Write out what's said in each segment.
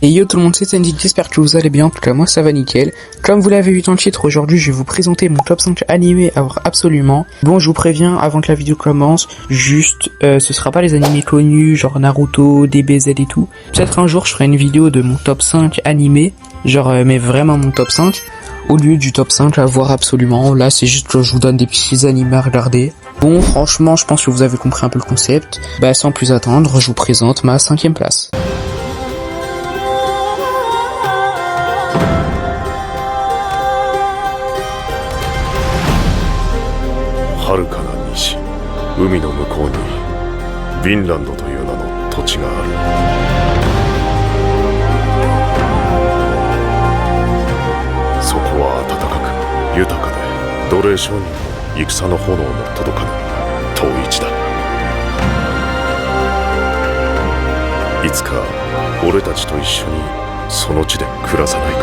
Et yo tout le monde, c'est Sandy, j'espère que vous allez bien, en tout cas moi ça va nickel. Comme vous l'avez vu dans le titre, aujourd'hui je vais vous présenter mon top 5 animés à voir absolument. Bon, je vous préviens avant que la vidéo commence, juste ce sera pas les animés connus, genre Naruto, DBZ et tout. Peut-être un jour je ferai une vidéo de mon top 5 animés, genre mais vraiment mon top 5, au lieu du top 5 à voir absolument. Là c'est juste que je vous donne des petits animés à regarder. Bon, franchement je pense que vous avez compris un peu le concept. Bah sans plus attendre, je vous présente ma 5ème place. 遥かな西、海の向こうにヴィンランドという名の土地がある。そこは暖かく豊かで、奴隷商人の戦の炎も届かぬ遠い地だ。いつか俺たちと一緒にその地で暮らさないか。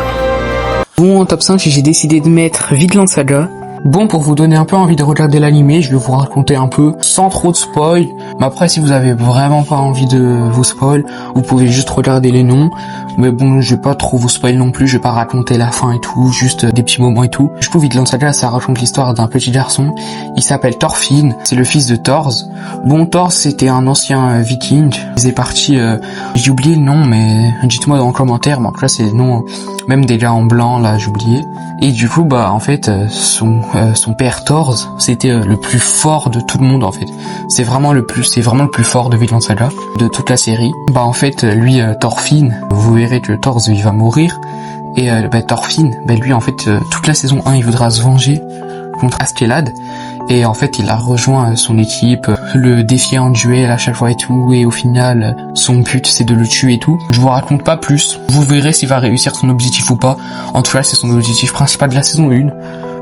Bon, en top 5, j'ai décidé de mettre Vinland Saga. Bon, pour vous donner un peu envie de regarder l'animé, je vais vous raconter un peu sans trop de spoil. Mais après, si vous avez vraiment pas envie de vous spoil, vous pouvez juste regarder les noms. Mais bon, je vais pas trop vous spoil non plus, je vais pas raconter la fin et tout, juste des petits moments et tout. Du coup, Vinland Saga, ça raconte l'histoire d'un petit garçon. Il s'appelle Thorfinn, c'est le fils de Thors. Bon, Thors, c'était un ancien viking. Il est parti, j'ai oublié le nom, mais dites-moi dans le commentaire. Bon, là, c'est le nom, même des gars en blanc, là, j'ai oublié. Et du coup, bah, en fait, son père Thors, c'était le plus fort de tout le monde en fait. C'est vraiment le plus fort de Vinland Saga, de toute la série. Bah en fait, lui Thorfinn, vous verrez que Thors il va mourir. Et Thorfinn, lui en fait, toute la saison 1 il voudra se venger contre Askeladd. Et en fait il a rejoint son équipe, le défier en duel à chaque fois et tout. Et au final, son but c'est de le tuer et tout. Je vous raconte pas plus, vous verrez s'il va réussir son objectif ou pas. En tout cas c'est son objectif principal de la saison 1.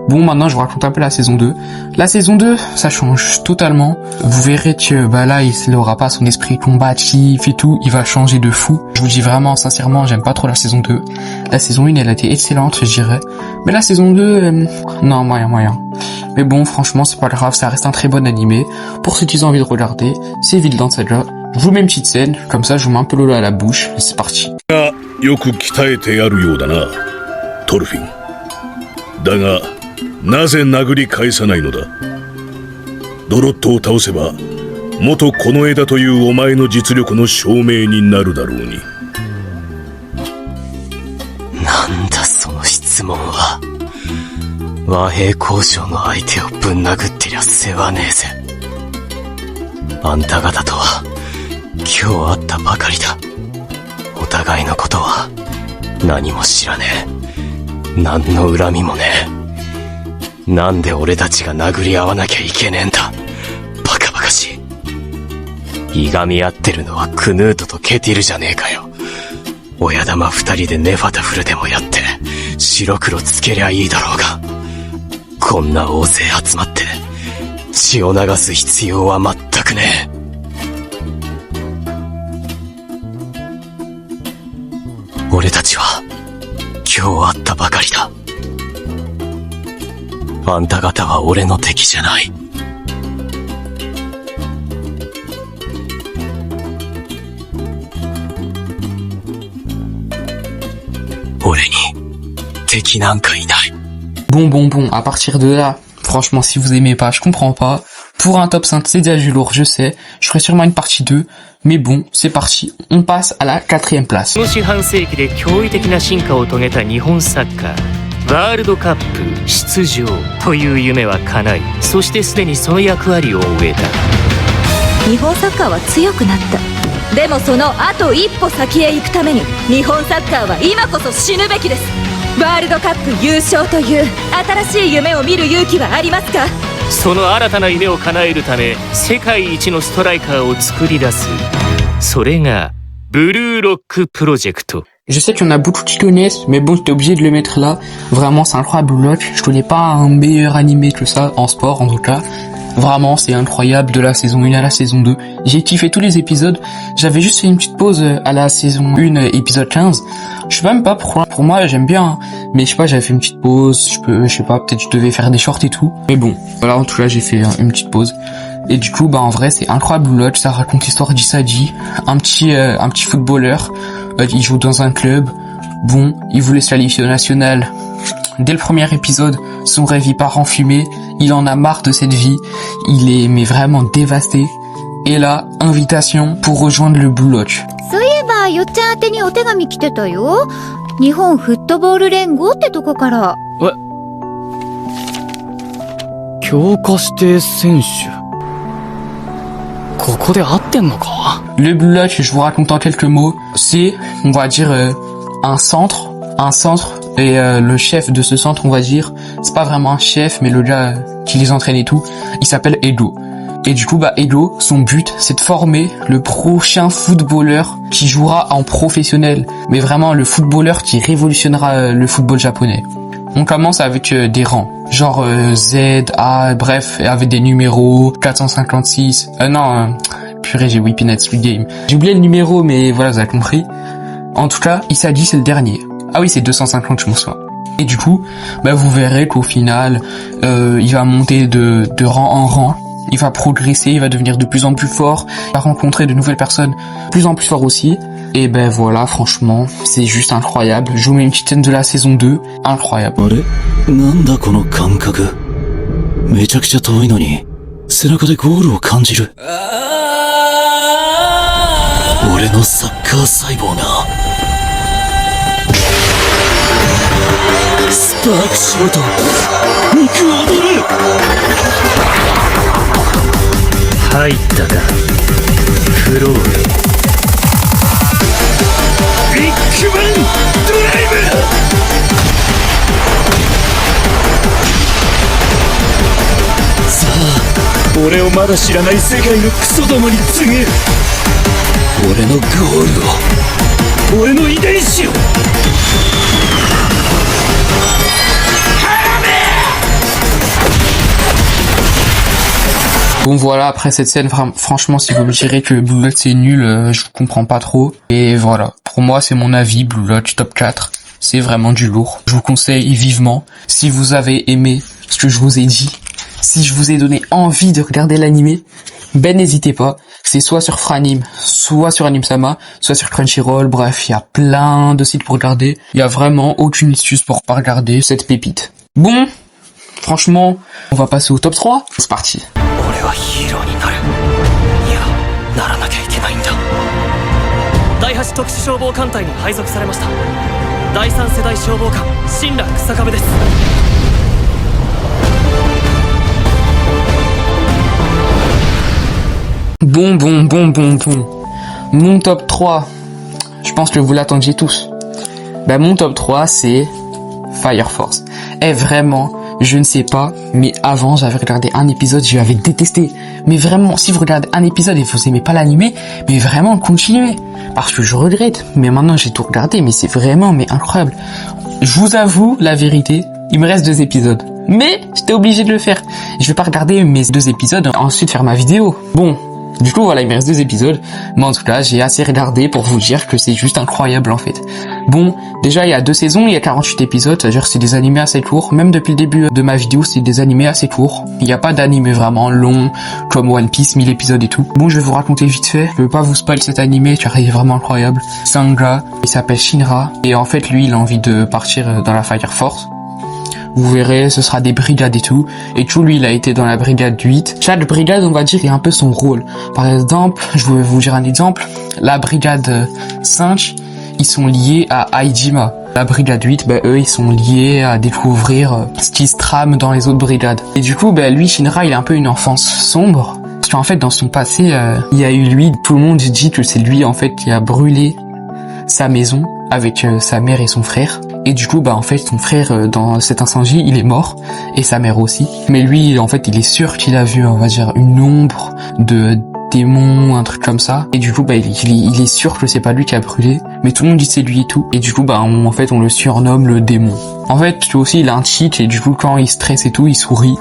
Bon, maintenant je vous raconte un peu la saison 2. La saison 2, ça change totalement. Vous verrez que là, il aura pas son esprit combatif et tout, il va changer de fou. Je vous dis vraiment, sincèrement, j'aime pas trop la saison 2. La saison 1, elle a été excellente, je dirais. Mais la saison 2, non, moyen. Mais bon, franchement, c'est pas grave, ça reste un très bon animé. Pour ceux qui ont envie de regarder, c'est Vinland Saga. Je vous mets une petite scène, comme ça je vous mets un peu l'eau à la bouche, et c'est parti. なぜ殴り返さないのだ。ドロットを倒せば元この枝というお前の実力の証明になるだろうに。なんだその質問は。和平交渉の相手をぶん殴ってりゃ世話ねえぜ。あんた方とは今日会ったばかりだ。お互いのことは何も知らねえ。何の恨みもねえ。なんで俺たちが殴り合わなきゃいけねえんだ。バカバカしい。いがみ合ってるのはクヌートとケティルじゃねえかよ。親玉二人でネファタフルでもやって白黒つけりゃいいだろうが、こんな大勢集まって血を流す必要は全くねえ。俺たちは今日会ったばかりだ。あんた方は俺の敵じゃない。俺に敵なんかいない。Bon, à partir de là, franchement, si vous aimez pas, je comprends pas. Pour un top 5, c'est déjà du lourd, je sais. Je ferai sûrement une partie 2. Mais bon, c'est parti. On passe à la 4ème place. ワールドカップ出場という夢は叶い、そしてすでにその役割を終えた。日本サッカーは強くなった。でもそのあと一歩先へ行くために日本サッカーは今こそ死ぬべきです。ワールドカップ優勝という新しい夢を見る勇気はありますか？その新たな夢を叶えるため、世界一のストライカーを作り出す。それがブルーロックプロジェクト。 Je sais qu'il y en a beaucoup qui connaissent, mais bon, j'étais obligé de le mettre là. Vraiment, c'est incroyable, Blue Lock. Je connais pas un meilleur animé que ça, en sport en tout cas. Vraiment, c'est incroyable, de la saison 1 à la saison 2. J'ai kiffé tous les épisodes. J'avais juste fait une petite pause à la saison 1, épisode 15. Je sais même pas pourquoi. Pour moi, j'aime bien, hein. Mais je sais pas, j'avais fait une petite pause. Je sais pas, peut-être je devais faire des shorts et tout. Mais bon, voilà, en tout cas, j'ai fait une petite pause. Et du coup, en vrai, c'est incroyable Blue Lock. Ça raconte l'histoire d'Isagi, un petit footballeur. Il joue dans un club. Bon, il voulait se qualifier au national. Dès le premier épisode, son rêve il part en fumée. Il en a marre de cette vie. Il est mais vraiment dévasté. Et là, invitation pour rejoindre le Blue Lock. そういえばよっちゃん宛てにお手紙来てたよ。日本フットボール連合ってとこから。強化指定選手。ここで合ってんのか？ Le Blue Lock, je vous raconte en quelques mots, c'est, on va dire, un centre, et le chef de ce centre, on va dire, c'est pas vraiment un chef, mais le gars qui les entraîne et tout, il s'appelle Edo. Et du coup, Edo, son but, c'est de former le prochain footballeur qui jouera en professionnel, mais vraiment le footballeur qui révolutionnera le football japonais. On commence avec des rangs, genre Z, A, bref, avec des numéros, 456, purée, j'ai whippé Squid Game. J'ai oublié le numéro, mais voilà, vous avez compris. En tout cas, Isagi, c'est le dernier. Ah oui, c'est 250, je m'en souviens. Et du coup, vous verrez qu'au final, il va monter de rang en rang. Il va progresser, il va devenir de plus en plus fort, il va rencontrer de nouvelles personnes de plus en plus fort aussi. Et voilà, franchement, c'est juste incroyable. Je vous mets une petite scène de la saison 2, incroyable. なんだこの感覚。めちゃくちゃ遠いのに、背中でゴールを感じる。俺のサッカー細胞が、スパークしろと、肉踊る。入ったかフローレビッグバンドライブ。さあ、俺をまだ知らない世界のクソどもに告げる。俺のゴールを、俺の遺伝子を。Bon voilà, après cette scène, franchement, si vous me direz que Blue Lock c'est nul, je comprends pas trop. Et voilà, pour moi c'est mon avis, Blue Lock top 4, c'est vraiment du lourd. Je vous conseille vivement, si vous avez aimé ce que je vous ai dit, si je vous ai donné envie de regarder l'animé, n'hésitez pas. C'est soit sur Franim, soit sur Animesama, soit sur Crunchyroll, bref, il y a plein de sites pour regarder. Il y a vraiment aucune excuse pour pas regarder cette pépite. Bon, franchement, on va passer au top 3, c'est parti. 俺はヒーローになる。いや、ならなきゃいけないんだ。第8特殊消防艦隊に配属されました。第3世代消防官、新羅草壁です。Bon. Mon top 3, je pense que vous l'attendiez tous. Mon top 3, c'est Fire Force. Et vraiment, je ne sais pas, mais avant, j'avais regardé un épisode, je l'avais détesté. Mais vraiment, si vous regardez un épisode et vous aimez pas l'animé, mais vraiment, continuez. Parce que je regrette. Mais maintenant, j'ai tout regardé, mais c'est vraiment, incroyable. Je vous avoue, la vérité, il me reste 2 épisodes. Mais, j'étais obligé de le faire. Je vais pas regarder mes 2 épisodes, ensuite faire ma vidéo. Bon. Du coup, voilà, il me reste 2 épisodes. Mais en tout cas, j'ai assez regardé pour vous dire que c'est juste incroyable, en fait. Bon, déjà, il y a 2 saisons, il y a 48 épisodes. C'est-à-dire que c'est des animés assez courts. Même depuis le début de ma vidéo, c'est des animés assez courts. Il n'y a pas d'animé vraiment long, comme One Piece, 1000 épisodes et tout. Bon, je vais vous raconter vite fait. Je veux pas vous spoil cet animé, car il est vraiment incroyable. C'est un gars, il s'appelle Shinra. Et en fait, lui, il a envie de partir dans la Fire Force. Vous verrez, ce sera des brigades et tout. Et tout, lui, il a été dans la brigade 8. Chaque brigade, on va dire, il a un peu son rôle. Par exemple, je vais vous dire un exemple. La brigade 5, ils sont liés à Aijima. La brigade 8, eux, ils sont liés à découvrir ce qui se trame dans les autres brigades. Et du coup, lui, Shinra, il a un peu une enfance sombre. Parce qu'en fait, dans son passé, il y a eu lui, tout le monde dit que c'est lui, en fait, qui a brûlé sa maison avec sa mère et son frère. Et du coup, en fait, son frère, dans cet incendie, il est mort. Et sa mère aussi. Mais lui, en fait, il est sûr qu'il a vu, on va dire, une ombre de démon, un truc comme ça. Et du coup, il est sûr que c'est pas lui qui a brûlé. Mais tout le monde dit que c'est lui et tout. Et du coup, en fait, on le surnomme le démon. En fait, lui aussi, il a un tic. Et du coup, quand il stresse et tout, il sourit.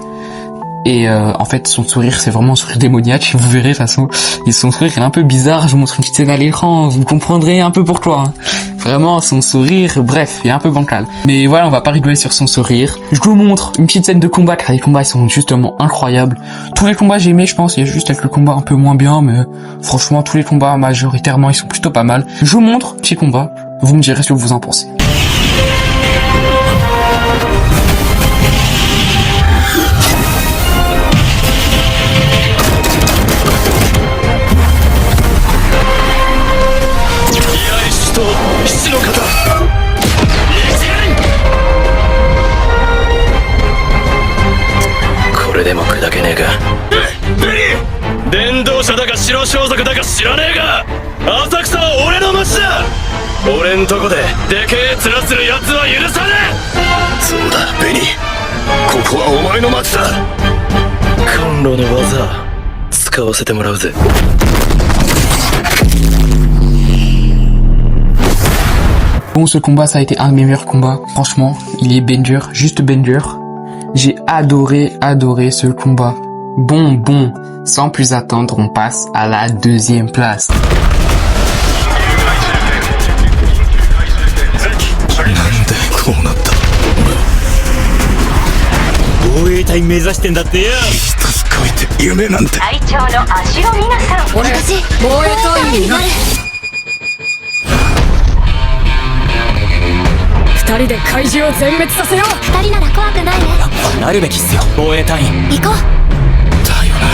Et en fait, son sourire, c'est vraiment un sourire démoniaque. Vous verrez, de toute façon, son sourire est un peu bizarre. Je vous montre une petite scène à l'écran, vous comprendrez un peu pourquoi. Vraiment, son sourire, bref, il est un peu bancal. Mais voilà, on va pas rigoler sur son sourire. Je vous montre une petite scène de combat, car les combats ils sont justement incroyables. Tous les combats j'ai aimé, je pense, il y a juste quelques combats un peu moins bien, mais franchement, tous les combats majoritairement, ils sont plutôt pas mal. Je vous montre petit combat, vous me direz ce que vous en pensez. Bon, ce combat, ça a été un de mes meilleurs combats. Franchement, il est banger, juste banger. J'ai adoré ce combat. Bon, sans plus attendre, on passe à la deuxième place. こうなった防衛隊目指してんだってよ一つこいて夢なんて隊長の足の皆さん俺たち防衛隊員になる二人で怪獣を全滅させよう二人なら怖くないねやっぱなるべきっすよ防衛隊員行こうだよな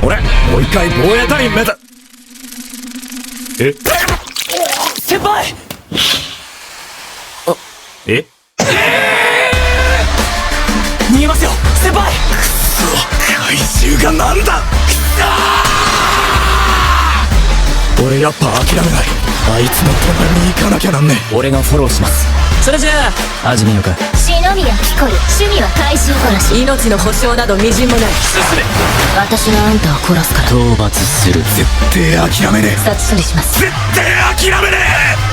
俺もう一回防衛隊員目指先輩え逃げますよ先輩くそ怪獣がなんだくそ俺やっぱ諦めないあいつの隣に行かなきゃなんね俺がフォローしますそれじゃあ始めようか篠宮ピコル趣味は怪獣殺し命の保証など微塵もない進め私があんたを殺すから討伐する絶対諦めねえ殺処理します絶対諦めねえ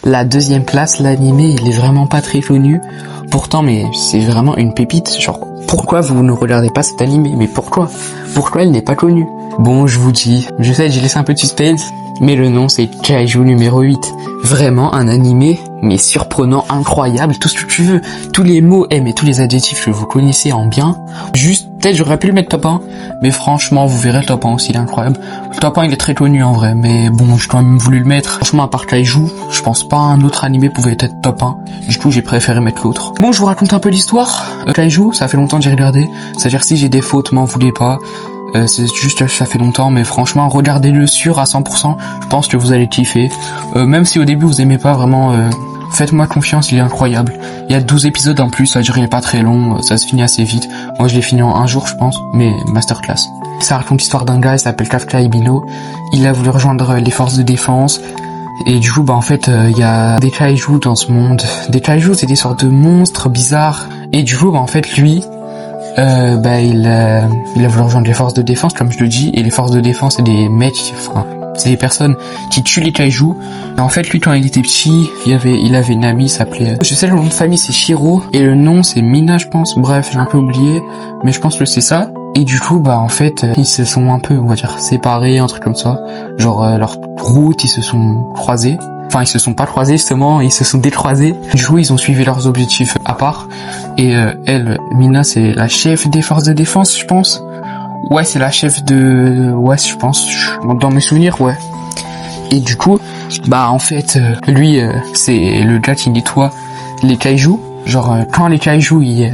La deuxième place, l'animé, il est vraiment pas très connu. Pourtant, mais c'est vraiment une pépite. Genre, pourquoi vous ne regardez pas cet animé? Mais pourquoi? Pourquoi il n'est pas connu? Bon, je vous dis, je sais, j'ai laissé un peu de suspense, mais le nom c'est Kaiju numéro 8. Vraiment un animé, mais surprenant, incroyable, tout ce que tu veux. Tous les mots, mais tous les adjectifs que vous connaissez en bien. Juste, peut-être j'aurais pu le mettre top 1, mais franchement, vous verrez le top 1 aussi, il est incroyable. Le top 1 il est très connu en vrai, mais bon, j'ai quand même voulu le mettre. Franchement, à part Kaiju, je pense pas un autre animé pouvait être top 1. Du coup, j'ai préféré mettre l'autre. Bon, je vous raconte un peu l'histoire. Kaiju, ça fait longtemps que j'ai regardé. C'est-à-dire si j'ai des fautes, m'en voulez pas. C'est juste que ça fait longtemps, mais franchement, regardez-le sûr à 100%. Je pense que vous allez kiffer. Même si au début vous aimez pas vraiment, faites-moi confiance, il est incroyable. Il y a 12 épisodes en plus, ça durait pas très long, ça se finit assez vite. Moi je l'ai fini en un jour je pense, mais masterclass. Ça raconte l'histoire d'un gars, il s'appelle Kafka Ebino. Il a voulu rejoindre les forces de défense. Et du coup, bah en fait, il y a des kaiju dans ce monde. Des kaiju, c'est des sortes de monstres bizarres. Et du coup, bah en fait, lui... il a voulu rejoindre les forces de défense, comme je le dis, et les forces de défense, c'est des mecs, enfin, c'est des personnes qui tuent les kaijus. Et en fait, lui, quand il était petit, il avait une amie, s'appelait, je sais le nom de famille, c'est Shiro, et le nom, c'est Mina, je pense. Bref, j'ai un peu oublié, mais je pense que c'est ça. Et du coup, bah, en fait, ils se sont un peu, on va dire, séparés, un truc comme ça. Genre, leurs routes, ils se sont croisés. Enfin, ils se sont pas croisés, justement, ils se sont décroisés. Du coup, ils ont suivi leurs objectifs à part. Et elle, Mina, c'est la chef des forces de défense, je pense. Ouais, c'est la chef de... Ouais, je pense. Dans mes souvenirs, ouais. Et du coup, bah, en fait, lui, c'est le gars qui nettoie les kaijus. Genre, quand les kaijus,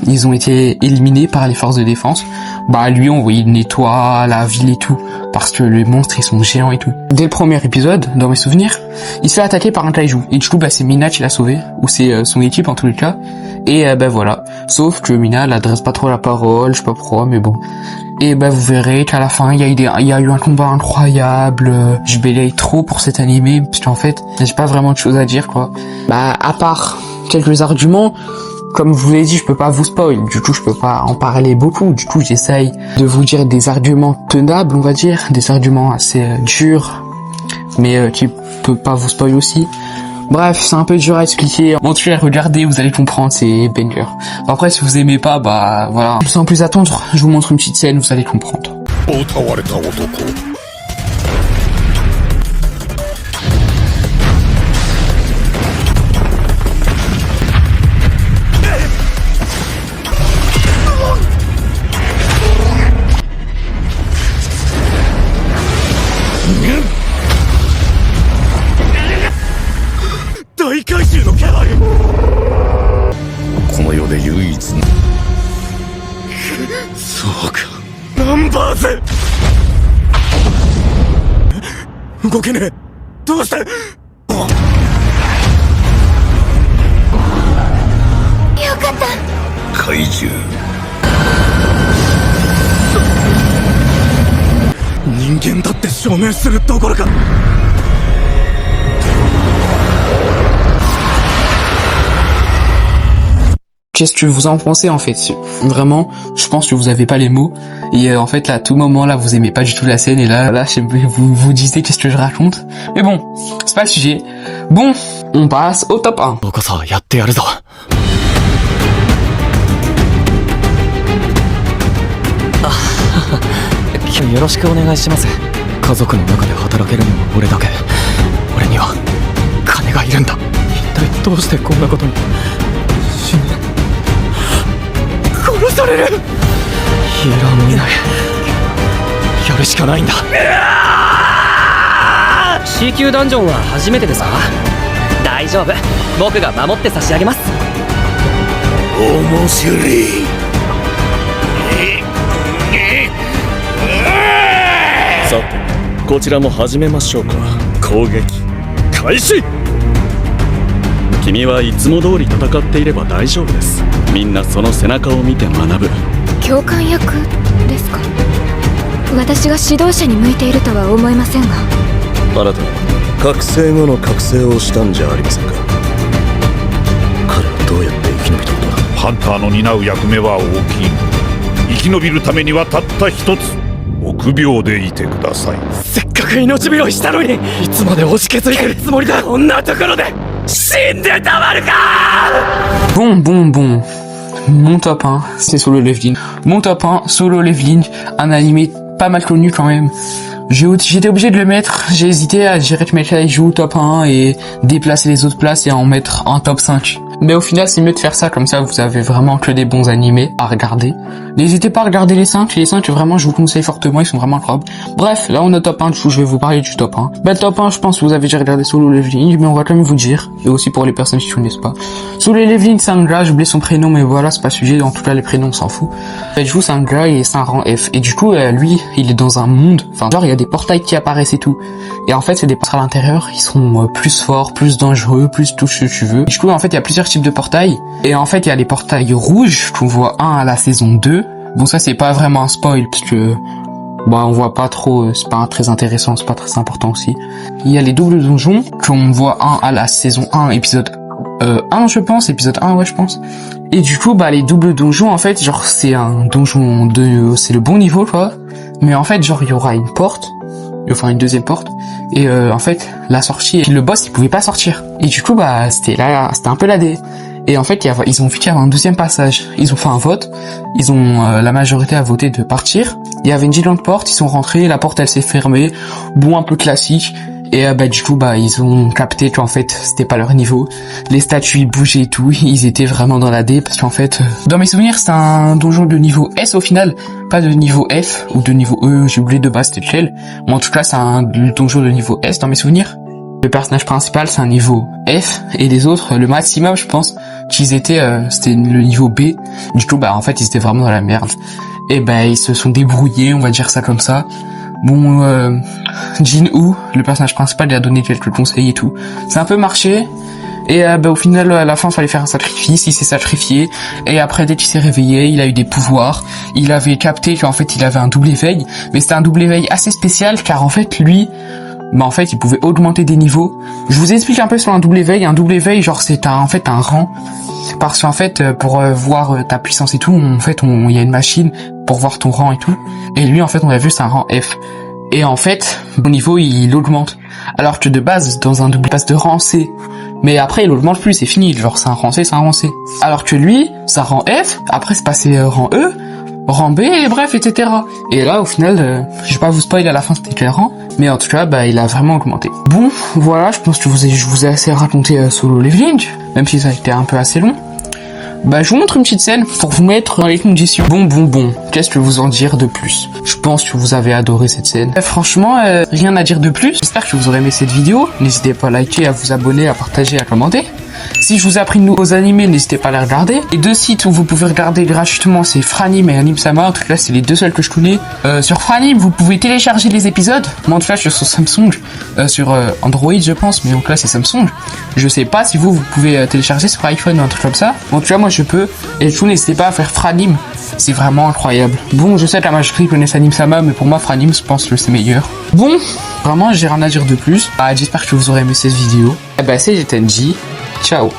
ils ont été éliminés par les forces de défense, bah, lui, il nettoie la ville et tout. Parce que les monstres, ils sont géants et tout. Dès le premier épisode, dans mes souvenirs, il se fait attaquer par un kaiju. Et du coup, bah, c'est Mina qui l'a sauvé. Ou c'est son équipe, en tous les cas. Et bah, voilà. Sauf que Mina, elle adresse pas trop la parole, je sais pas pourquoi, mais bon. Et bah, vous verrez qu'à la fin, il y a eu un combat incroyable. Je bélaye trop pour cet animé, parce qu'en fait, j'ai pas vraiment de choses à dire, quoi. Bah, à part quelques arguments, comme je vous l'ai dit, je peux pas vous spoil, du coup je peux pas en parler beaucoup, du coup j'essaye de vous dire des arguments tenables, on va dire, des arguments assez durs, mais qui peut pas vous spoil aussi. Bref, c'est un peu dur à expliquer. En tout cas, regardez, vous allez comprendre, c'est banger. Après, si vous aimez pas, bah voilà. Sans plus attendre, je vous montre une petite scène, vous allez comprendre. 大怪獣のキャラこの世で唯一のそうかナンバーズ動けねえどうしてよかった怪獣人間だって証明するどころかQu'est-ce que vous en pensez en fait? Vraiment, je pense que vous avez pas les mots. Et en fait là, à tout moment là, vous aimez pas du tout la scène. Et là, vous disiez qu'est-ce que je raconte. Mais bon, c'est pas le sujet. Bon, on passe au top 1. 僕こそやってやるぞ今日よろしくお願いします家族の中で働けるのも俺だけ俺には金がいるんだ一体どうしてこんなことに死ぬ殺されるヒーローもいないやるしかないんだ C 級ダンジョンは初めてですか大丈夫僕が守って差し上げます面白いさてこちらも始めましょうか攻撃開始君はいつも通り戦っていれば大丈夫ですみんなその背中を見て学ぶ教官役ですか私が指導者に向いているとは思いませんがあなた覚醒後の覚醒をしたんじゃありませんか彼はどうやって生き延びたんだハンターの担う役目は大きい生き延びるためにはたった一つ臆病でいてくださいせっかく命拾いしたのにいつまで押し削りてるつもりだこんなところで死んでたまるか Bon. Mon top 1, c'est Solo Leveling. Mon top 1, Solo Leveling, un animé pas mal connu quand même. J'étais obligé de le mettre, j'ai hésité à gérer de mettre Kaiju top 1 et déplacer les autres places et en mettre un top 5. Mais au final, c'est mieux de faire ça, comme ça vous avez vraiment que des bons animés à regarder. N'hésitez pas à regarder les 5 vraiment je vous conseille fortement, ils sont vraiment incroyables. Bref, là on est au top 1, du coup je vais vous parler du top 1. Le top 1, je pense que vous avez déjà regardé Solo Leveling, mais on va quand même vous dire, et aussi pour les personnes qui ne connaissent pas. Solo Leveling, c'est un gars, j'ai oublié son prénom, mais voilà, c'est pas sujet, en tout cas les prénoms on s'en fout. En fait, du coup c'est un gars et c'est un rang F, et du coup lui, il est dans un monde, enfin genre il y a des portails qui apparaissent et tout. Et en fait c'est des portails à l'intérieur, ils sont plus forts, plus dangereux, plus tout ce que tu veux. Et du coup en fait il y a plusieurs types de portails, et en fait il y a les portails rouges, qu'on voit un à la saison 2. Bon ça c'est pas vraiment un spoil, parce que bon on voit pas trop, c'est pas très intéressant, c'est pas très important aussi. Il y a les doubles donjons, qu'on voit un à la saison 1, épisode 1 je pense, épisode 1 ouais je pense. Et du coup bah les doubles donjons en fait genre c'est un donjon de, c'est le bon niveau quoi. Mais en fait genre il y aura une porte, enfin une deuxième porte, et en fait la sortie, le boss il pouvait pas sortir. Et du coup bah c'était un peu la dé. Et en fait, ils ont vu qu'il y avait un deuxième passage. Ils ont fait un vote. Ils ont la majorité a voté de partir. Il y avait une gigante porte. Ils sont rentrés. La porte, elle s'est fermée. Bon, un peu classique. Et du coup, ils ont capté qu'en fait, c'était pas leur niveau. Les statues, ils bougeaient et tout. Ils étaient vraiment dans la D parce qu'en fait, dans mes souvenirs, c'est un donjon de niveau S au final, pas de niveau F ou de niveau E. J'ai oublié de base c'était lequel. Mais en tout cas, c'est un donjon de niveau S dans mes souvenirs. Le personnage principal, c'est un niveau F, et les autres, le maximum, je pense, qu'ils étaient, c'était le niveau B. Du coup, en fait, ils étaient vraiment dans la merde. Et ils se sont débrouillés, on va dire ça comme ça. Bon, Jin-Woo, le personnage principal, il a donné quelques conseils et tout. Ça a un peu marché. Et au final, à la fin, il fallait faire un sacrifice. Il s'est sacrifié. Et après, dès qu'il s'est réveillé, il a eu des pouvoirs. Il avait capté qu'en fait, il avait un double éveil. Mais c'était un double éveil assez spécial, car en fait, lui... en fait, il pouvait augmenter des niveaux. Je vous explique un peu sur un double éveil. Un double éveil, genre, c'est un rang. Parce qu'en fait, pour voir ta puissance et tout, en fait, il y a une machine pour voir ton rang et tout. Et lui, en fait, on l'a vu, c'est un rang F. Et en fait, mon niveau, il augmente. Alors que de base, dans un double, il passe de rang C. Mais après, il augmente plus, c'est fini. Genre, c'est un rang C, c'est un rang C. Alors que lui, c'est un rang F. Après, c'est passé rang E. Rang B, et bref, etc. Et là, au final, je vais pas vous spoiler à la fin c'était quel rang, mais en tout cas, il a vraiment augmenté. Bon, voilà, je pense que je vous ai assez raconté Solo Leveling, même si ça a été un peu assez long. Bah je vous montre une petite scène pour vous mettre dans les conditions. Bon, qu'est-ce que vous en dire de plus? Je pense que vous avez adoré cette scène. Franchement, rien à dire de plus. J'espère que vous aurez aimé cette vidéo. N'hésitez pas à liker, à vous abonner, à partager, à commenter. Si je vous ai appris de nouveaux animés, n'hésitez pas à les regarder. Les deux sites où vous pouvez regarder gratuitement, c'est Franim et Animesama. En tout cas, c'est les deux seuls que je connais. Sur Franim, vous pouvez télécharger les épisodes. Moi, en tout cas, je suis sur Samsung, sur Android, je pense, mais en tout cas, c'est Samsung. Je sais pas si vous pouvez télécharger sur iPhone ou un truc comme ça. En tout cas, moi, je peux. Et du coup, n'hésitez pas à faire Franim. C'est vraiment incroyable. Bon, je sais que la majorité connaissent Animesama, mais pour moi, Franim, je pense que c'est meilleur. Bon, vraiment, j'ai rien à dire de plus. J'espère que vous aurez aimé cette vidéo. Et bah, c'est Tenji. Ciao.